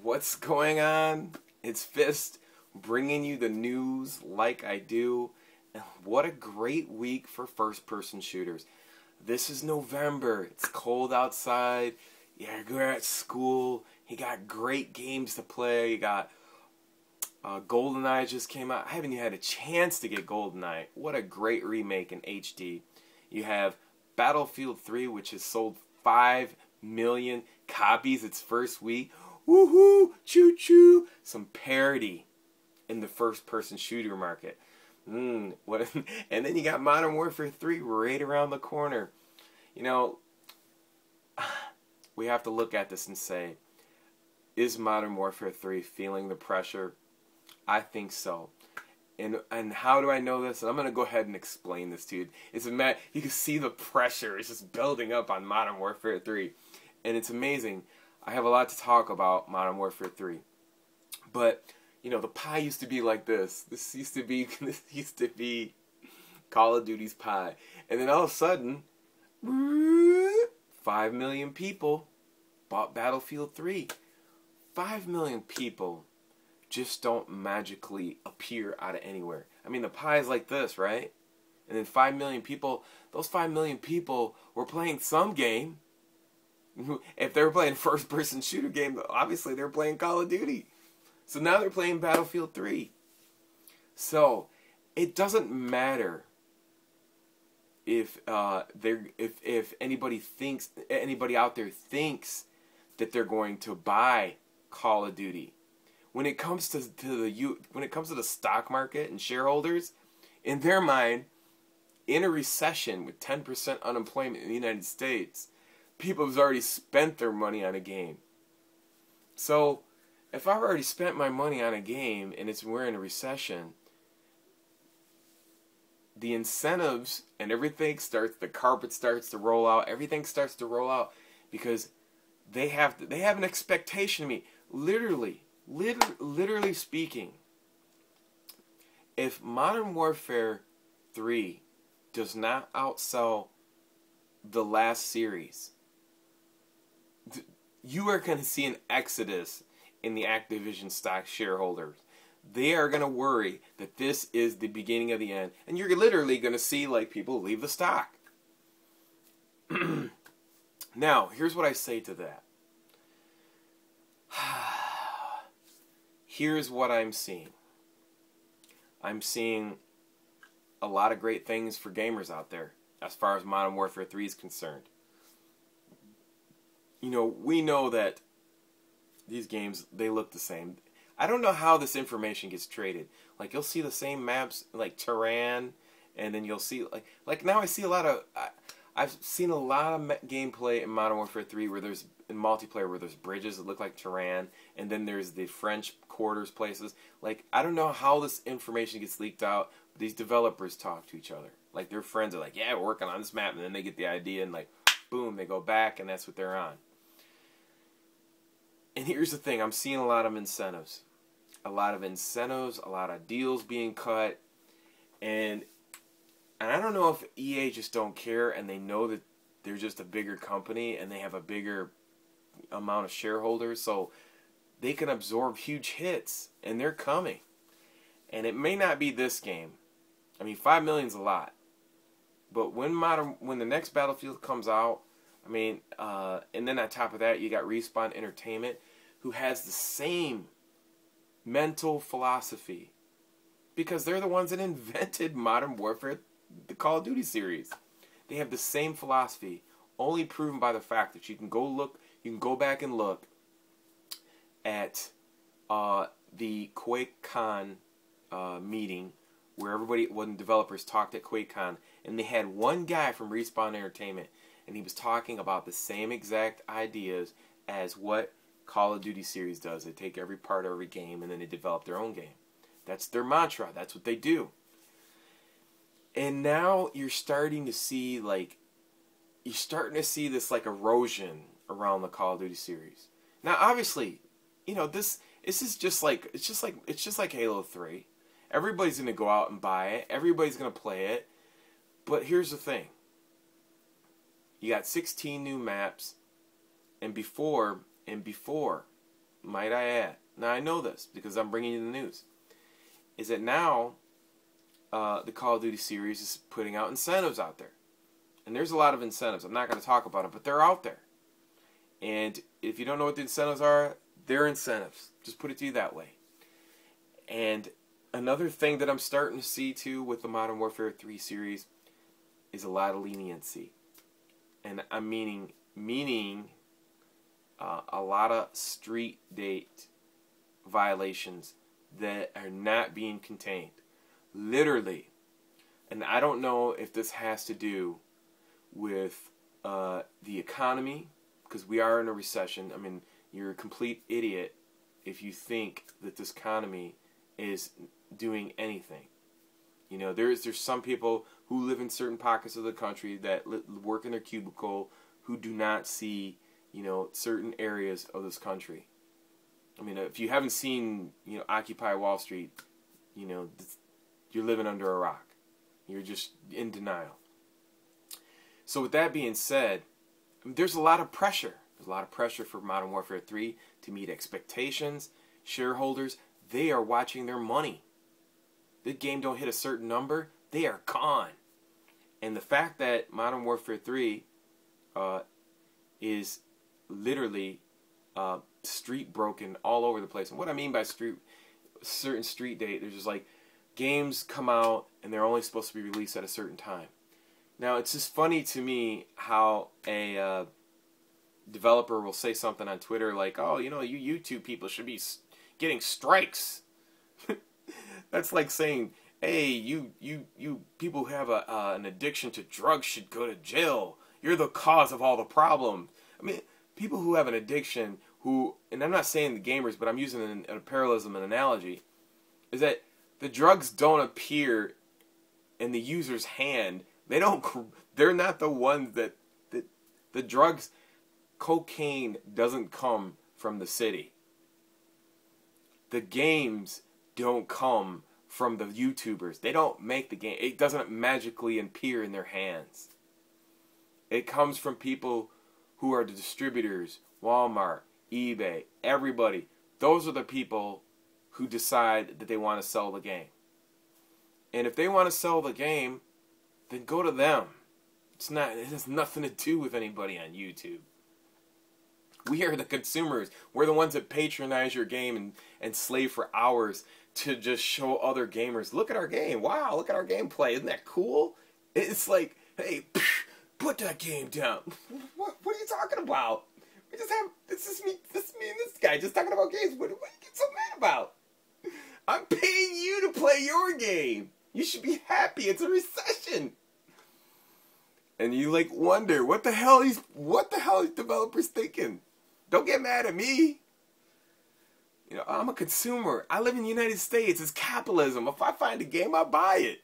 What's going on? It's Fist bringing you the news like I do. What a great week for first-person shooters. This is November. It's cold outside. You're at school. You got great games to play. You got GoldenEye just came out. I haven't even had a chance to get GoldenEye. What a great remake in HD. You have Battlefield 3, which has sold 5 million copies its first week. Woohoo! Choo choo! Some parity in the first-person shooter market. What? And then you got Modern Warfare 3 right around the corner. You know, we have to look at this and say, is Modern Warfare 3 feeling the pressure? I think so. And how do I know this? And I'm going to go ahead and explain this to you. You can see the pressure. It's just building up on Modern Warfare 3. And it's amazing. I have a lot to talk about Modern Warfare 3. But, you know, the pie used to be like this. This used to be Call of Duty's pie. And then all of a sudden, 5 million people bought Battlefield 3. 5 million people just don't magically appear out of anywhere. I mean, the pie is like this, right? And then 5 million people, those 5 million people were playing some game. If they were playing first-person shooter game, obviously they were playing Call of Duty. So now they're playing Battlefield 3. So it doesn't matter if anybody out there thinks that they're going to buy Call of Duty. When it comes to the stock market and shareholders, in their mind, in a recession with 10% unemployment in the United States, people have already spent their money on a game. So, if I've already spent my money on a game and we're in a recession, the incentives and everything the carpet starts to roll out, everything starts to roll out because they have an expectation of me. Literally speaking, if Modern Warfare 3 does not outsell the last series, you are going to see an exodus in the Activision stock shareholders. They are going to worry that this is the beginning of the end, and you're literally going to see like people leave the stock. Now, here's what I say to that. Here's what I'm seeing. I'm seeing a lot of great things for gamers out there as far as Modern Warfare 3 is concerned. You know, we know that these games, they look the same. I don't know how this information gets traded. Like, you'll see the same maps, like Tehran, and then you'll see, like now I see a lot of, I've seen a lot of gameplay in Modern Warfare 3 where there's, in multiplayer, where there's bridges that look like Tehran, and then there's the French quarters places. Like, I don't know how this information gets leaked out, but these developers talk to each other. Like, their friends are like, yeah, we're working on this map, and then they get the idea, and like, boom, they go back, and that's what they're on. And here's the thing, I'm seeing a lot of incentives. A lot of deals being cut, and I don't know if EA just don't care and they know that they're just a bigger company and they have a bigger amount of shareholders, so they can absorb huge hits, and they're coming. And it may not be this game. I mean, 5 million's a lot. But when the next Battlefield comes out, I mean, and then on top of that, you got Respawn Entertainment, who has the same mental philosophy, because they're the ones that invented Modern Warfare, the Call of Duty series. They have the same philosophy, only proven by the fact that you can go back and look at the QuakeCon meeting where when developers talked at QuakeCon, and they had one guy from Respawn Entertainment, and he was talking about the same exact ideas as what Call of Duty series does. They take every part of every game and then they develop their own game. That's their mantra. That's what they do. And now you're starting to see this like erosion around the Call of Duty series. Now, obviously, you know, this is just like Halo 3. Everybody's gonna go out and buy it. Everybody's gonna play it. But here's the thing. You got 16 new maps, and before might I add, now I know this because I'm bringing you the news, is that now the Call of Duty series is putting out incentives out there. And there's a lot of incentives. I'm not going to talk about them, but they're out there. And if you don't know what the incentives are, they're incentives. Just put it to you that way. And another thing that I'm starting to see too with the Modern Warfare 3 series is a lot of leniency. And I'm meaning a lot of street date violations that are not being contained. Literally. And I don't know if this has to do with the economy, because we are in a recession. I mean, you're a complete idiot if you think that this economy is doing anything. You know, there's some people who live in certain pockets of the country that work in their cubicle who do not see, you know, certain areas of this country. I mean, if you haven't seen, you know, Occupy Wall Street, you know, you're living under a rock. You're just in denial. So with that being said, there's a lot of pressure. There's a lot of pressure for Modern Warfare 3 to meet expectations. Shareholders, they are watching their money. The game don't hit a certain number, they are gone. And the fact that Modern Warfare 3 is literally street broken all over the place. And what I mean by certain street date, there's just like games come out and they're only supposed to be released at a certain time. Now, it's just funny to me how a developer will say something on Twitter like, oh, you know, you YouTube people should be getting strikes. That's like saying, hey, you people who have an addiction to drugs should go to jail. You're the cause of all the problem. I mean, people who have an addiction who, and I'm not saying the gamers, but I'm using a parallelism, an analogy, is that the drugs don't appear in the user's hand. They're not the ones that the drugs, cocaine doesn't come from the city. The games don't come from the YouTubers. They don't make the game. It doesn't magically appear in their hands. It comes from people who are the distributors, Walmart, eBay, everybody. Those are the people who decide that they want to sell the game. And if they want to sell the game, then go to them. It has nothing to do with anybody on YouTube. We are the consumers. We're the ones that patronize your game and slave for hours to just show other gamers, look at our game. Wow, look at our gameplay. Isn't that cool? It's like, hey, put that game down. What are you talking about? This is me and this guy just talking about games. What are you getting so mad about? I'm paying you to play your game. You should be happy. It's a recession. And you like wonder what the hell these developers thinking. Don't get mad at me. You know, I'm a consumer. I live in the United States. It's capitalism. If I find a game, I buy it.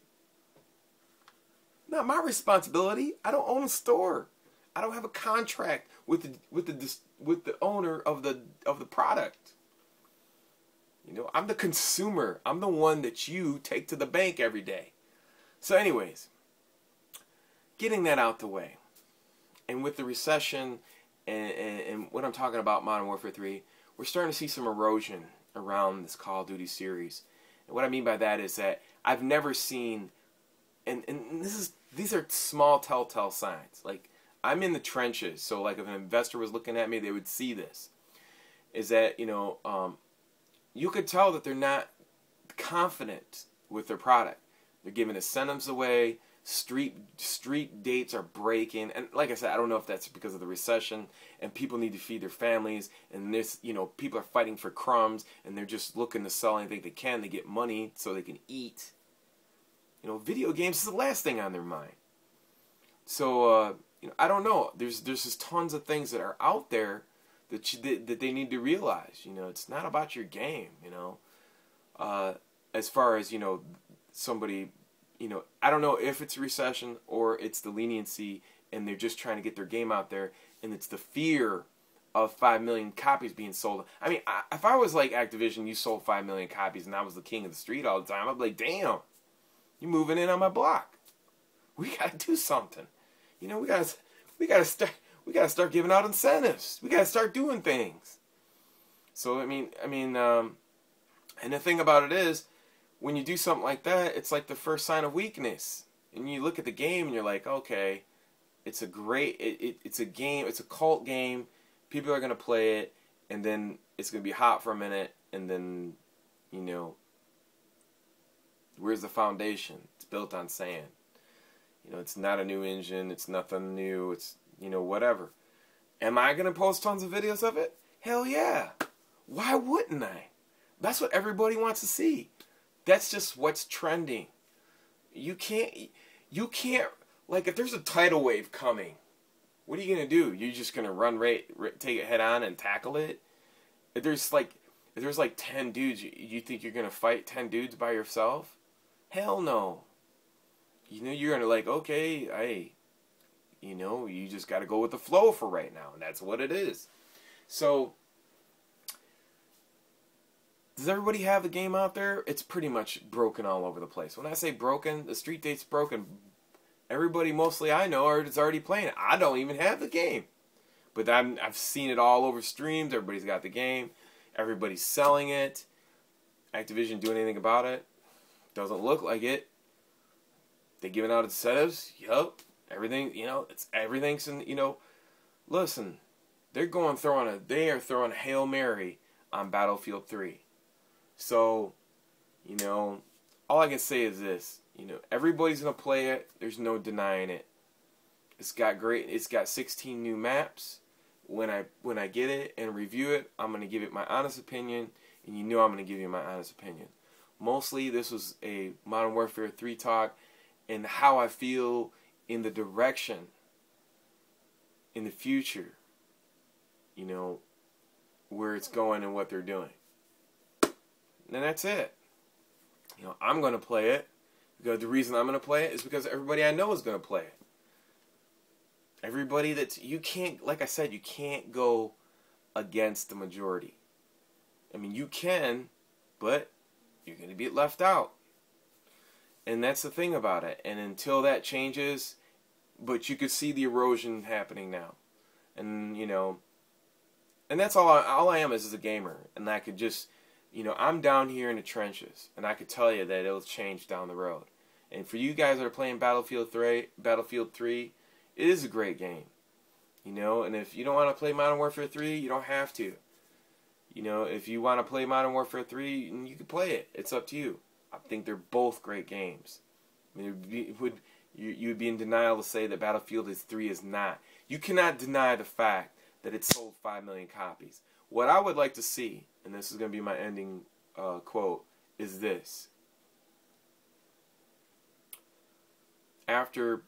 Not my responsibility. I don't own a store. I don't have a contract with the owner of the product. You know, I'm the consumer. I'm the one that you take to the bank every day. So anyways, getting that out the way. And with the recession and what I'm talking about, Modern Warfare 3, we're starting to see some erosion around this Call of Duty series. And what I mean by that is that I've never seen, and these are small telltale signs. Like, I'm in the trenches, so like if an investor was looking at me, they would see this. Is that, you know, you could tell that they're not confident with their product. They're giving incentives away. Street dates are breaking, and like I said, I don't know if that's because of the recession and people need to feed their families, and this, you know, people are fighting for crumbs and they're just looking to sell anything they can to get money so they can eat. You know, video games is the last thing on their mind. So you know, I don't know. There's just tons of things that are out there that they need to realize. You know, it's not about your game. You know, as far as, you know, somebody. You know, I don't know if it's a recession or it's the leniency and they're just trying to get their game out there, and it's the fear of 5 million copies being sold. I mean, if I was like Activision, you sold 5 million copies and I was the king of the street all the time, I'd be like, damn, you moving in on my block. We gotta do something. You know, we gotta start giving out incentives. We gotta start doing things. So and the thing about it is, when you do something like that, it's like the first sign of weakness. And you look at the game and you're like, okay, it's a it's a game, it's a cult game. People are gonna play it, and then it's gonna be hot for a minute, and then, you know, where's the foundation? It's built on sand. You know, it's not a new engine. It's nothing new. It's, you know, whatever. Am I gonna post tons of videos of it? Hell yeah. Why wouldn't I? That's what everybody wants to see. That's just what's trending. You can't, like, if there's a tidal wave coming, what are you going to do? You're just going to run take it head on and tackle it? If there's like 10 dudes, you think you're going to fight 10 dudes by yourself? Hell no. You know, you're going to like, okay, hey, you know, you just got to go with the flow for right now, and that's what it is. So, does everybody have the game out there? It's pretty much broken all over the place. When I say broken, the street date's broken. Everybody mostly I know is already playing it. I don't even have the game. But I've seen it all over streams. Everybody's got the game. Everybody's selling it. Activision doing anything about it? Doesn't look like it. They giving out incentives? Yup. Everything, you know, everything's in, you know. Listen, they are throwing a Hail Mary on Battlefield 3. So, you know, all I can say is this. You know, everybody's going to play it. There's no denying it. It's got 16 new maps. When I get it and review it, I'm going to give it my honest opinion, and you know I'm going to give you my honest opinion. Mostly, this was a Modern Warfare 3 talk and how I feel in the direction, in the future, you know, where it's going and what they're doing. And that's it. You know, I'm going to play it. Because the reason I'm going to play it is because everybody I know is going to play it. Everybody you can't, like I said, you can't go against the majority. I mean, you can, but you're going to be left out. And that's the thing about it. And until that changes, but you could see the erosion happening now. And, you know, and that's all I am is a gamer. And I could just, you know, I'm down here in the trenches, and I could tell you that it'll change down the road. And for you guys that are playing Battlefield 3, it is a great game. You know, and if you don't want to play Modern Warfare 3, you don't have to. You know, if you want to play Modern Warfare 3, you can play it. It's up to you. I think they're both great games. I mean, you would be in denial to say that Battlefield 3 is not. You cannot deny the fact that it sold 5 million copies. What I would like to see, and this is going to be my ending quote, is this. After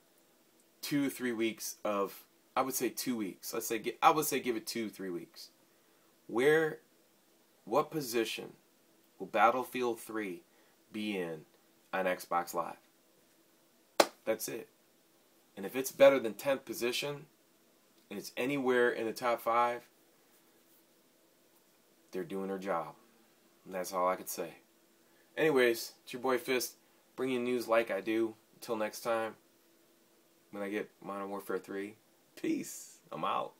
2 or 3 weeks of, I would say 2 weeks. I would say give it 2 or 3 weeks. What position will Battlefield 3 be in on Xbox Live? That's it. And if it's better than 10th position, and it's anywhere in the top 5, they're doing their job. And that's all I could say. Anyways, it's your boy Fist, bringing news like I do. Until next time, when I get Modern Warfare 3, peace. I'm out.